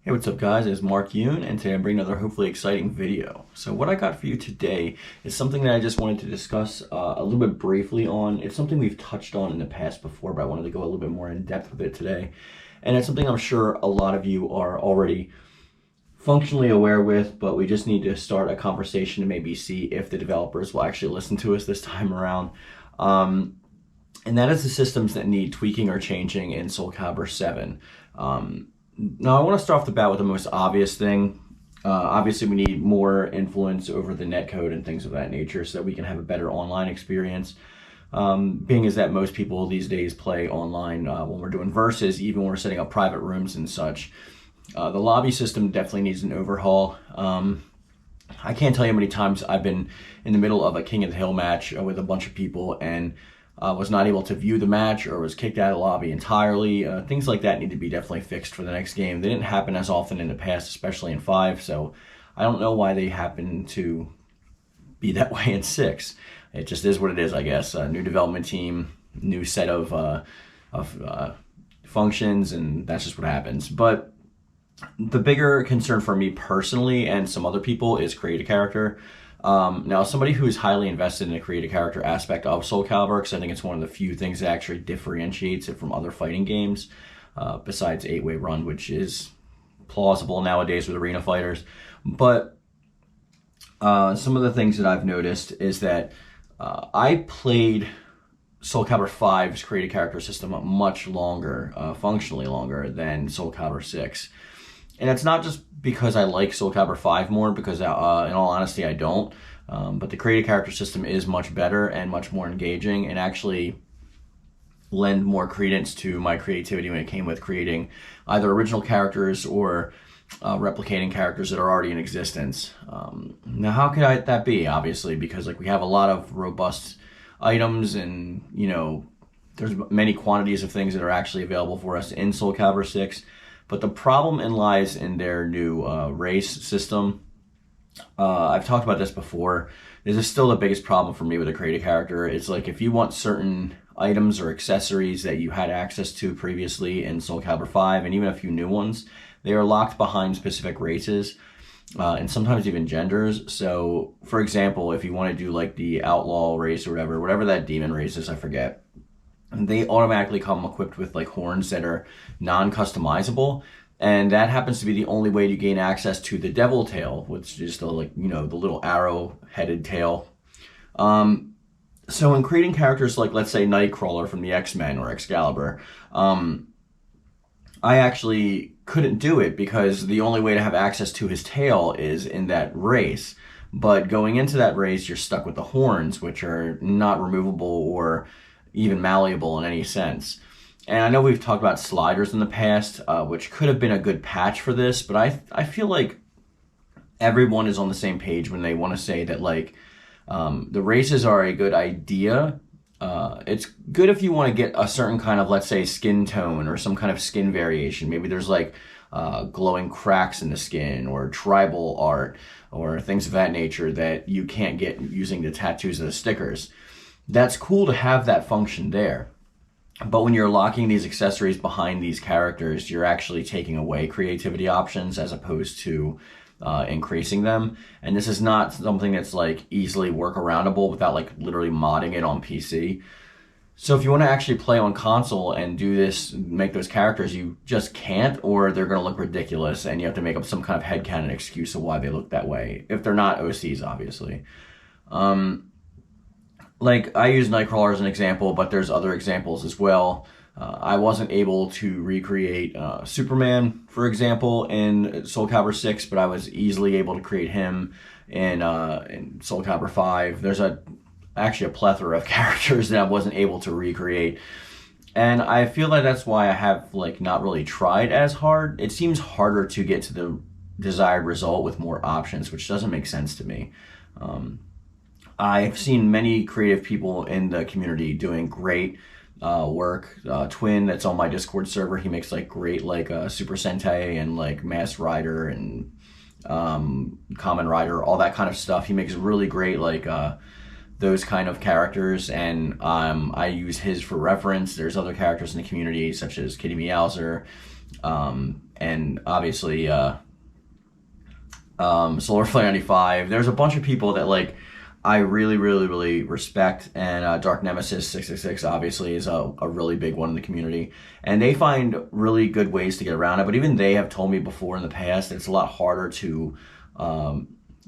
Hey, what's up guys? It's Mark Yoon, and today I'm bringing another hopefully exciting video. So what I got for you today is something that I just wanted to discuss a little bit briefly on. It's something we've touched on in the past before, but I wanted to go a little bit more in depth with it today. And it's something I'm sure a lot of you are already functionally aware with, but we just need to start a conversation to maybe see if the developers will actually listen to us this time around. And that is the systems that need tweaking or changing in Soul Calibur VII. Now, I want to start off the bat with the most obvious thing. Obviously, we need more influence over the netcode and things of that nature so that we can have a better online experience. Being is that most people these days play online when we're doing versus, even when we're setting up private rooms and such. The lobby system definitely needs an overhaul. I can't tell you how many times I've been in the middle of a King of the Hill match with a bunch of people and was not able to view the match or was kicked out of the lobby entirely. Things like that need to be definitely fixed for the next game. They didn't happen as often in the past, especially in 5, so I don't know why they happen to be that way in 6. It just is what it is, I guess. New development team, new set of functions, and that's just what happens. But the bigger concern for me personally and some other people is create a character. Now, somebody who is highly invested in the create a character aspect of Soul Calibur, because I think it's one of the few things that actually differentiates it from other fighting games, besides 8-way run, which is plausible nowadays with arena fighters. But some of the things that I've noticed is that I played Soul Calibur V's create a character system much longer, functionally longer than Soul Calibur 6. And it's not just because I like Soul Calibur 5 more, because in all honesty I don't, but the create a character system is much better and much more engaging and actually lend more credence to my creativity when it came with creating either original characters or replicating characters that are already in existence. Now how could that be? Obviously because we have a lot of robust items and there's many quantities of things that are actually available for us in Soul Calibur 6. But the problem lies in their new race system. I've talked about this before. This is still the biggest problem for me with a create a character. It's like if you want certain items or accessories that you had access to previously in Soul Calibur 5, and even a few new ones, they are locked behind specific races, and sometimes even genders. So, for example, if you want to do the outlaw race or whatever that demon race is, I forget, they automatically come equipped with horns that are non-customizable, and that happens to be the only way to gain access to the devil tail, which is the the little arrow-headed tail. So in creating characters let's say Nightcrawler from the X-Men or Excalibur, I actually couldn't do it because the only way to have access to his tail is in that race. But going into that race, you're stuck with the horns, which are not removable or even malleable in any sense. And I know we've talked about sliders in the past, which could have been a good patch for this, but I feel like everyone is on the same page when they want to say that the races are a good idea. It's good if you want to get a certain kind of, let's say, skin tone or some kind of skin variation. Maybe there's glowing cracks in the skin or tribal art or things of that nature that you can't get using the tattoos or the stickers. That's cool to have that function there. But when you're locking these accessories behind these characters, you're actually taking away creativity options as opposed to increasing them. And this is not something that's easily workaroundable without literally modding it on PC. So if you want to actually play on console and do this, make those characters, you just can't, or they're going to look ridiculous and you have to make up some kind of headcanon excuse of why they look that way. If they're not OCs, obviously. I use Nightcrawler as an example, but there's other examples as well. I wasn't able to recreate Superman, for example, in Soul Calibur 6, but I was easily able to create him in Soul Calibur 5. There's actually a plethora of characters that I wasn't able to recreate. And I feel like that's why I have not really tried as hard. It seems harder to get to the desired result with more options, which doesn't make sense to me. I've seen many creative people in the community doing great work. Twin, that's on my Discord server, he makes great Super Sentai and Masked Rider and Kamen Rider, all that kind of stuff. He makes really great those kind of characters, and I use his for reference. There's other characters in the community such as KittyMeowser, and obviously Solar Flare 95. There's a bunch of people that like I really respect, and Dark Nemesis 666 obviously is a really big one in the community, and they find really good ways to get around it. But even they have told me before in the past that it's a lot harder to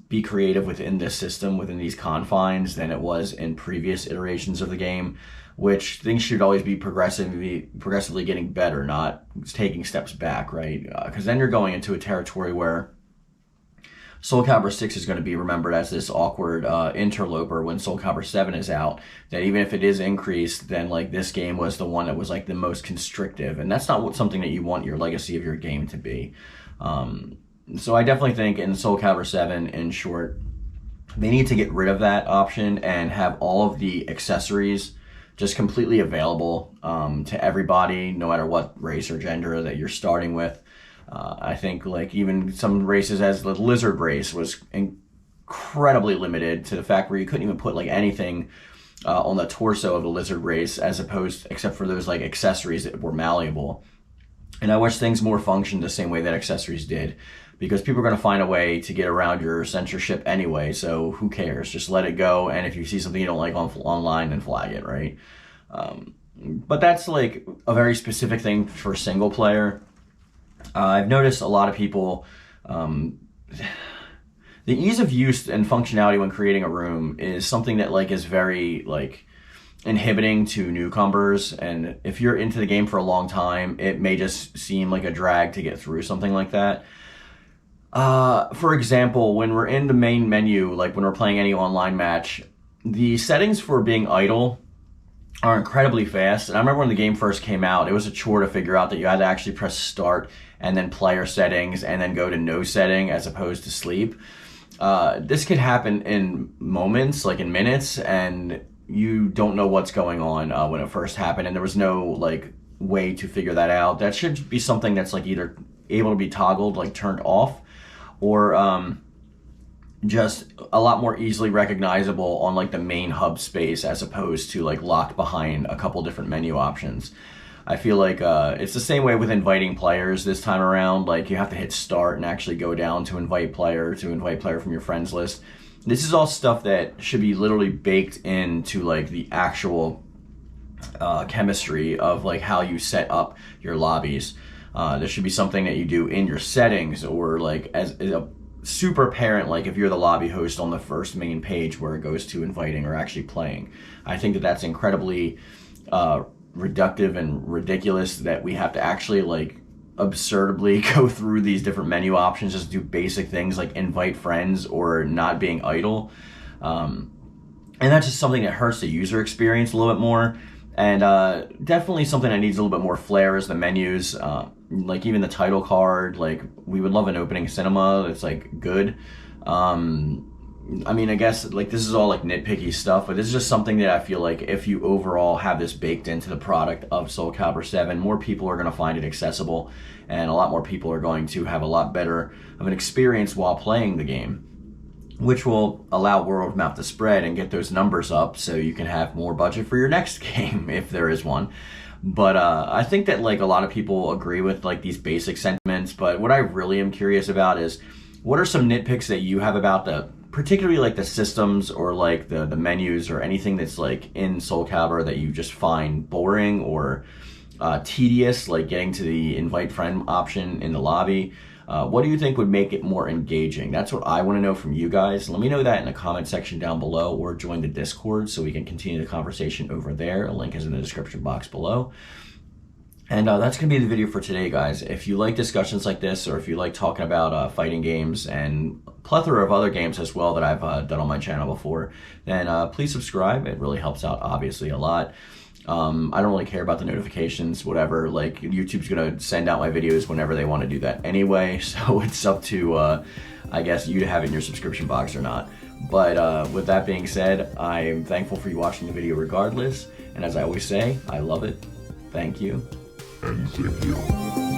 be creative within this system, within these confines, than it was in previous iterations of the game, which things should always be progressively getting better, not taking steps back, right? Because then you're going into a territory where Soul Calibur 6 is going to be remembered as this awkward interloper when Soul Calibur 7 is out, that even if it is increased, then like this game was the one that was like the most constrictive, and that's not something that you want your legacy of your game to be. So I definitely think in Soul Calibur 7, in short, they need to get rid of that option and have all of the accessories just completely available to everybody, no matter what race or gender that you're starting with. I think like even some races, as the lizard race, was incredibly limited to the fact where you couldn't even put like anything on the torso of the lizard race, as opposed, except for those like accessories that were malleable. And I wish things more functioned the same way that accessories did, because people are going to find a way to get around your censorship anyway, so who cares? Just let it go, and if you see something you don't like online, then flag it, right? But that's like a very specific thing for single player. I've noticed a lot of people, the ease of use and functionality when creating a room is something that like is very like inhibiting to newcomers, and if you're into the game for a long time, it may just seem like a drag to get through something like that. For example, when we're in the main menu, like when we're playing any online match, the settings for being idle are incredibly fast. And I remember when the game first came out, it was a chore to figure out that you had to actually press start and then player settings and then go to no setting as opposed to sleep. This could happen in moments, like in minutes, and you don't know what's going on when it first happened, and there was no like way to figure that out. That should be something that's like either able to be toggled, like turned off, or just a lot more easily recognizable on like the main hub space, as opposed to like locked behind a couple different menu options. I feel like it's the same way with inviting players this time around. Like you have to hit start and actually go down to invite player from your friends list. This is all stuff that should be literally baked into like the actual chemistry of like how you set up your lobbies. There should be something that you do in your settings, or like as a super apparent, like if you're the lobby host on the first main page where it goes to inviting or actually playing. I think that that's incredibly reductive and ridiculous that we have to actually like absurdly go through these different menu options just to do basic things like invite friends or not being idle. And that's just something that hurts the user experience a little bit more. And definitely something that needs a little bit more flair is the menus. Like even the title card, like we would love an opening cinema that's like good. I mean, I guess like this is all like nitpicky stuff, but this is just something that I feel like if you overall have this baked into the product of Soul Calibur 7, more people are going to find it accessible, and a lot more people are going to have a lot better of an experience while playing the game, which will allow word of mouth to spread and get those numbers up so you can have more budget for your next game if there is one. But I think that like a lot of people agree with like these basic sentiments, but what I really am curious about is what are some nitpicks that you have about particularly like the systems or like the menus or anything that's like in Soul Calibur that you just find boring or tedious, like getting to the invite friend option in the lobby. What do you think would make it more engaging? That's what I want to know from you guys. Let me know that in the comment section down below, or join the Discord so we can continue the conversation over there. A link is in the description box below. And that's going to be the video for today, guys. If you like discussions like this, or if you like talking about fighting games and a plethora of other games as well that I've done on my channel before, then please subscribe. It really helps out, obviously, a lot. I don't really care about the notifications, whatever. Like, YouTube's going to send out my videos whenever they want to do that anyway, so it's up to, I guess, you to have it in your subscription box or not. But with that being said, I'm thankful for you watching the video regardless, and as I always say, I love it. Thank you. And thank you.